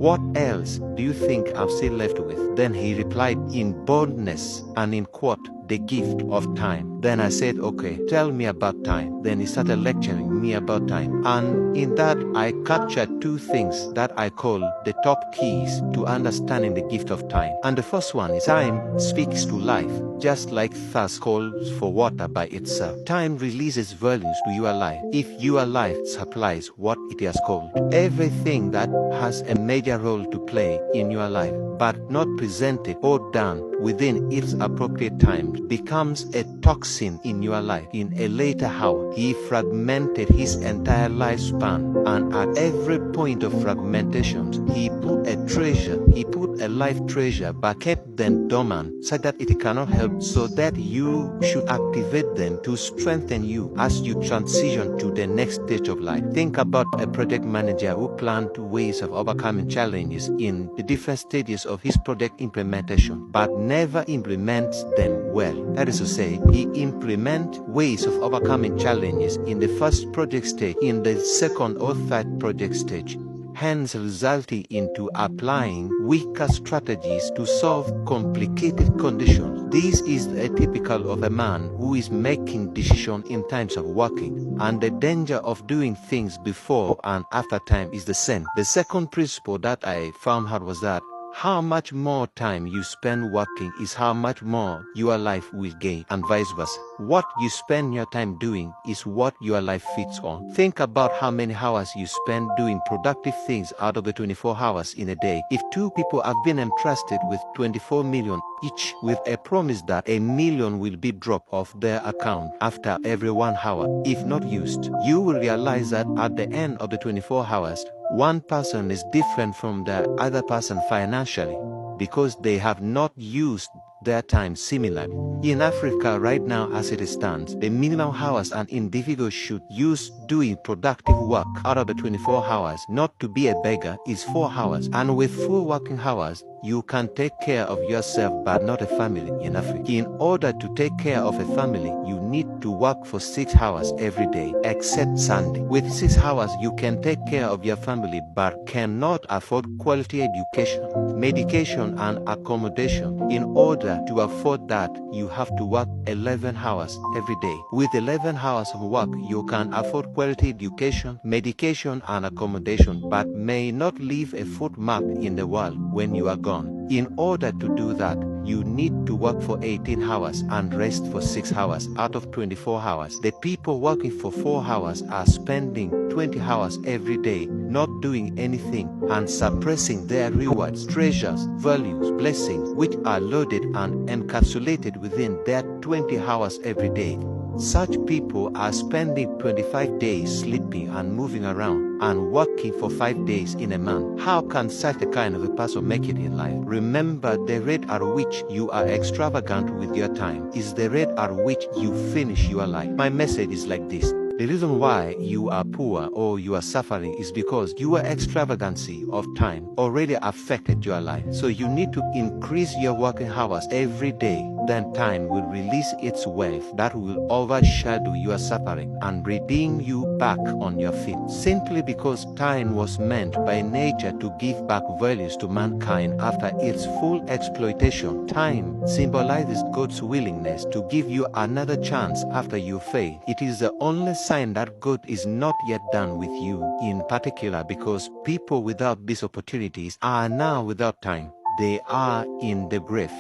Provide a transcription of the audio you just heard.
What else do you think I'm still left with? Then he replied in boldness and in quote, the gift of time. Then I said, okay, tell me about time. Then he started lecturing me about time. And in that, I captured two things that I call the top keys to understanding the gift of time. And the first one is time speaks to life, just like thirst calls for water by itself. Time releases volumes to your life if your life supplies what it has called. Everything that has a major role to play in your life, but not presented or done within its appropriate time, becomes a toxin in your life. In a later hour, he fragmented his entire lifespan, and at every point of fragmentation, he put a life treasure, but kept them dormant so that it cannot help, so that you should activate them to strengthen you as you transition to the next stage of life. Think about a project manager who planned ways of overcoming challenges in the different stages of his project implementation, but never implements them well. That is to say, he implements ways of overcoming challenges in the first project stage, in the second or third project stage, hence resulting into applying weaker strategies to solve complicated conditions. This is typical of a man who is making decisions in times of working, and the danger of doing things before and after time is the same. The second principle that I found out was that how much more time you spend working is how much more your life will gain, and vice versa. What you spend your time doing is what your life feeds on. Think about how many hours you spend doing productive things out of the 24 hours in a day. If two people have been entrusted with 24 million each, with a promise that $1 million will be dropped off their account after every 1 hour, if not used, you will realize that at the end of the 24 hours, one person is different from the other person financially because they have not used their time similarly. In Africa right now as it stands, the minimum hours an individual should use doing productive work out of the 24 hours, not to be a beggar, is 4 hours. And with full working hours, you can take care of yourself but not a family in Africa. In order to take care of a family, you need to work for 6 hours every day, except Sunday. With 6 hours, you can take care of your family but cannot afford quality education, medication, and accommodation. In order to afford that, you have to work 11 hours every day. With 11 hours of work, you can afford quality education, medication, and accommodation, but may not leave a footmark in the world when you are gone. In order to do that, you need to work for 18 hours and rest for 6 hours out of 24 hours. The people working for 4 hours are spending 20 hours every day not doing anything and suppressing their rewards, treasures, values, blessings, which are loaded and encapsulated within their 20 hours every day. Such people are spending 25 days sleeping and moving around and working for 5 days in a month. How can such a kind of a person make it in life? Remember, the rate at which you are extravagant with your time is the rate at which you finish your life. My message is like this. The reason why you are poor or you are suffering is because your extravagancy of time already affected your life. So you need to increase your working hours every day. Then time will release its wealth that will overshadow your suffering and redeem you back on your feet. Simply because time was meant by nature to give back values to mankind after its full exploitation. Time symbolizes God's willingness to give you another chance after you fail. It is the only sign that God is not yet done with you, in particular because people without these opportunities are now without time. They are in the grave.